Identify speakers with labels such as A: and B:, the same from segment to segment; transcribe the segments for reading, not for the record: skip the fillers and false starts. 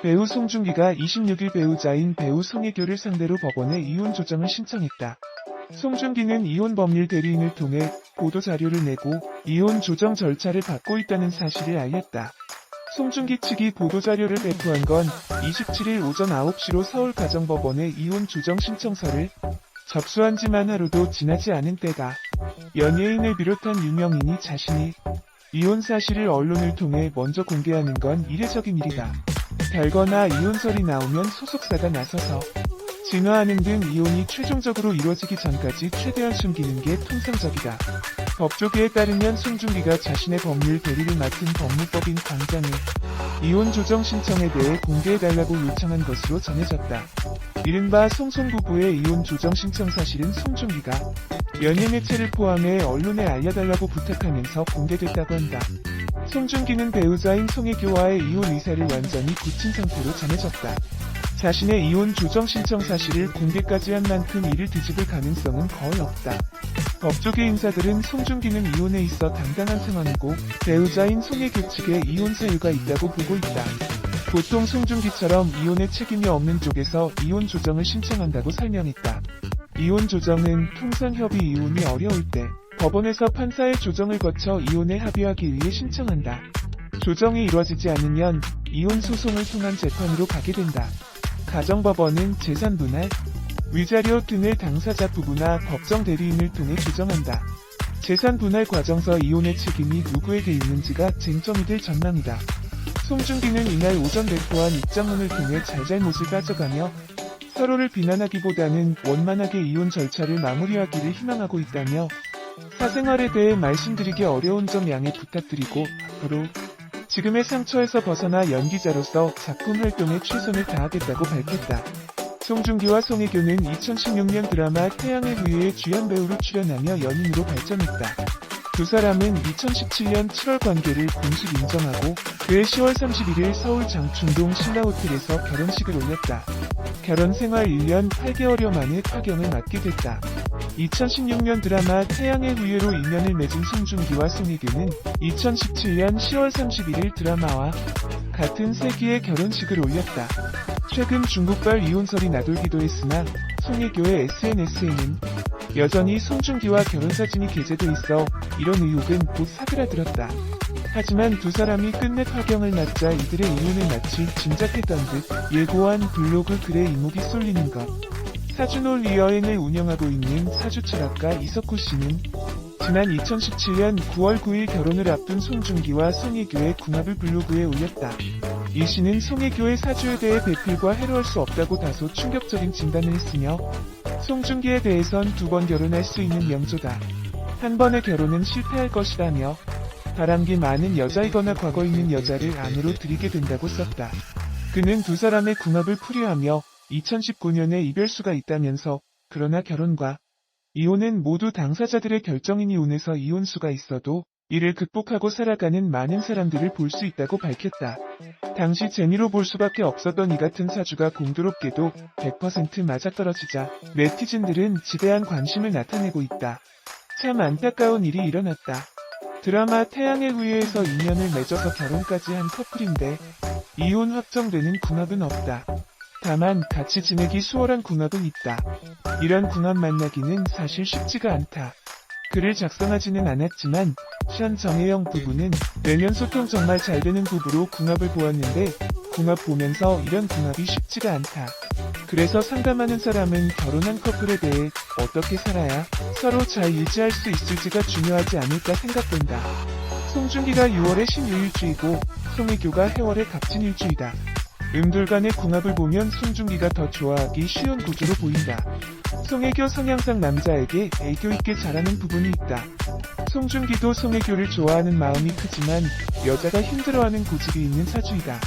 A: 배우 송중기가 26일 배우자인 배우 송혜교를 상대로 법원에 이혼 조정을 신청했다. 송중기는 이혼 법률 대리인을 통해 보도자료를 내고 이혼 조정 절차를 받고 있다는 사실을 알렸다. 송중기 측이 보도자료를 배포한 건 27일 오전 9시로 서울가정법원에 이혼 조정 신청서를 접수한 지만 하루도 지나지 않은 때다. 연예인을 비롯한 유명인이 자신이 이혼 사실을 언론을 통해 먼저 공개하는 건 이례적인 일이다. 별거나 이혼설이 나오면 소속사가 나서서 진화하는 등 이혼이 최종적으로 이루어지기 전까지 최대한 숨기는 게 통상적이다. 법조계에 따르면 송중기가 자신의 법률 대리를 맡은 법무법인 광장에 이혼 조정 신청에 대해 공개해달라고 요청한 것으로 전해졌다. 이른바 송송 부부의 이혼 조정 신청 사실은 송중기가 연예 매체를 포함해 언론에 알려달라고 부탁하면서 공개됐다고 한다. 송중기는 배우자인 송혜교와의 이혼 의사를 완전히 굳힌 상태로 전해졌다. 자신의 이혼 조정 신청 사실을 공개까지 한 만큼 이를 뒤집을 가능성은 거의 없다. 법조계 인사들은 송중기는 이혼에 있어 당당한 상황이고 배우자인 송혜교 측에 이혼 사유가 있다고 보고 있다. 보통 송중기처럼 이혼에 책임이 없는 쪽에서 이혼 조정을 신청한다고 설명했다. 이혼 조정은 통상 협의 이혼이 어려울 때 법원에서 판사의 조정을 거쳐 이혼에 합의하기 위해 신청한다. 조정이 이루어지지 않으면 이혼 소송을 통한 재판으로 가게 된다. 가정법원은 재산 분할, 위자료 등을 당사자 부부나 법정 대리인을 통해 조정한다. 재산 분할 과정서 이혼의 책임이 누구에게 있는지가 쟁점이 될 전망이다. 송중기는 이날 오전 배포한 입장문을 통해 잘잘못을 따져가며 서로를 비난하기보다는 원만하게 이혼 절차를 마무리하기를 희망하고 있다며 사생활에 대해 말씀드리기 어려운 점 양해 부탁드리고 앞으로 지금의 상처에서 벗어나 연기자로서 작품 활동에 최선을 다하겠다고 밝혔다. 송중기와 송혜교는 2016년 드라마 태양의 후예에 주연 배우로 출연하며 연인으로 발전했다. 두 사람은 2017년 7월 관계를 공식 인정하고 그해 10월 31일 서울 장충동 신라호텔에서 결혼식을 올렸다. 결혼 생활 1년 8개월여 만에 파경을 맞게 됐다. 2016년 드라마 태양의 후예로 인연을 맺은 송중기와 송혜교는 2017년 10월 31일 드라마와 같은 세기의 결혼식을 올렸다. 최근 중국발 이혼설이 나돌기도 했으나 송혜교의 SNS에는 여전히 송중기와 결혼사진이 게재돼 있어 이런 의혹은 곧 사그라들었다. 하지만 두 사람이 끝내 파경을 맞자 이들의 이혼을 마치 짐작했던 듯 예고한 블로그 글에 이목이 쏠리는 것. 사주놀 리어엔을 운영하고 있는 사주철학가 이석호 씨는 지난 2017년 9월 9일 결혼을 앞둔 송중기와 송혜교의 궁합을 블로그에 올렸다. 이 씨는 송혜교의 사주에 대해 배필과 해로할 수 없다고 다소 충격적인 진단을 했으며 송중기에 대해선 2번 결혼할 수 있는 명조다. 한 번의 결혼은 실패할 것이라며 바람기 많은 여자이거나 과거 있는 여자를 아내로 들이게 된다고 썼다. 그는 두 사람의 궁합을 풀이하며 2019년에 이별수가 있다면서 그러나 결혼과 이혼은 모두 당사자들의 결정이니 운에서 이혼수가 있어도 이를 극복하고 살아가는 많은 사람들을 볼 수 있다고 밝혔다. 당시 재미로 볼 수밖에 없었던 이 같은 사주가 공교롭게도 100% 맞아떨어지자 네티즌들은 지대한 관심을 나타내고 있다. 참 안타까운 일이 일어났다. 드라마 태양의 후예에서 인연을 맺어서 결혼까지 한 커플인데 이혼 확정되는 궁합은 없다. 다만 같이 지내기 수월한 궁합은 있다. 이런 궁합 만나기는 사실 쉽지가 않다. 글을 작성하지는 않았지만 션 정혜영 부부는 내면 소통 정말 잘 되는 부부로 궁합을 보았는데 궁합 보면서 이런 궁합이 쉽지가 않다. 그래서 상담하는 사람은 결혼한 커플에 대해 어떻게 살아야 서로 잘 유지할 수 있을지가 중요하지 않을까 생각된다. 송중기가 6월의 신유일주이고 송혜교가 해월의 갑진일주이다. 음둘 간의 궁합을 보면 송중기가 더 좋아하기 쉬운 구조로 보인다. 송혜교 성향상 남자에게 애교 있게 잘하는 부분이 있다. 송중기도 송혜교를 좋아하는 마음이 크지만 여자가 힘들어하는 고집이 있는 사주이다.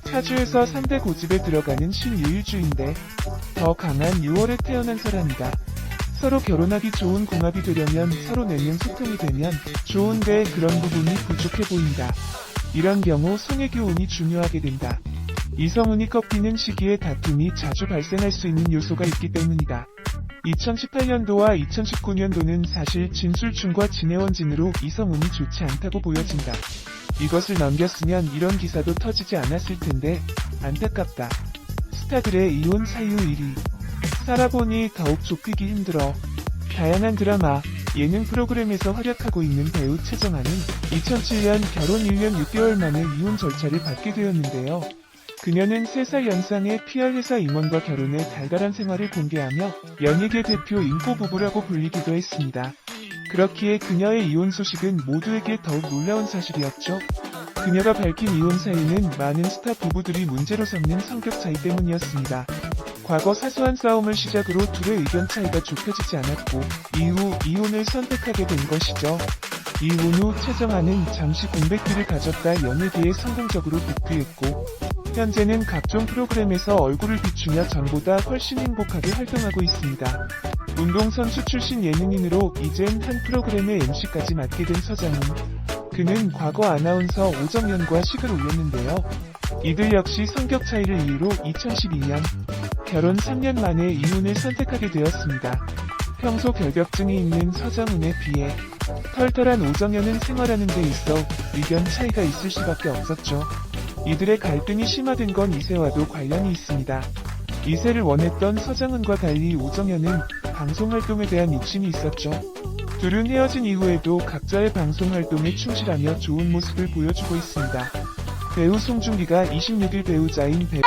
A: 사주에서 3대 고집에 들어가는 신유일주인데 더 강한 6월에 태어난 사람이다. 서로 결혼하기 좋은 궁합이 되려면 서로 내면 소통이 되면 좋은데 그런 부분이 부족해 보인다. 이런 경우 송혜교 운이 중요하게 된다. 이성운이 꺾이는 시기에 다툼이 자주 발생할 수 있는 요소가 있기 때문이다. 2018년도와 2019년도는 사실 진술춘과 진혜원진으로 이성운이 좋지 않다고 보여진다. 이것을 넘겼으면 이런 기사도 터지지 않았을 텐데 안타깝다. 스타들의 이혼 사유 1위. 살아보니 더욱 좁히기 힘들어. 다양한 드라마, 예능 프로그램에서 활약하고 있는 배우 최정아는 2007년 결혼 1년 6개월 만에 이혼 절차를 밟게 되었는데요. 그녀는 3살 연상의 PR회사 임원과 결혼해 달달한 생활을 공개하며 연예계 대표 인고 부부라고 불리기도 했습니다. 그렇기에 그녀의 이혼 소식은 모두에게 더욱 놀라운 사실이었죠. 그녀가 밝힌 이혼 사유는 많은 스타 부부들이 문제로 삼는 성격 차이 때문이었습니다. 과거 사소한 싸움을 시작으로 둘의 의견 차이가 좁혀지지 않았고 이후 이혼을 선택하게 된 것이죠. 이혼 후 최정아는 잠시 공백기를 가졌다 연예계에 성공적으로 복귀했고 현재는 각종 프로그램에서 얼굴을 비추며 전보다 훨씬 행복하게 활동하고 있습니다. 운동선수 출신 예능인으로 이젠 한 프로그램의 MC까지 맡게 된 서장훈. 그는 과거 아나운서 오정연과 식을 올렸는데요. 이들 역시 성격 차이를 이유로 2012년 결혼 3년 만에 이혼을 선택하게 되었습니다. 평소 결벽증이 있는 서장훈에 비해 털털한 오정연은 생활하는 데 있어 의견 차이가 있을 수밖에 없었죠. 이들의 갈등이 심화된 건 이세와도 관련이 있습니다. 이세를 원했던 서장훈과 달리 오정연은 방송 활동에 대한 욕심이 있었죠. 둘은 헤어진 이후에도 각자의 방송 활동에 충실하며 좋은 모습을 보여주고 있습니다. 배우 송중기가 26일 배우자인 배우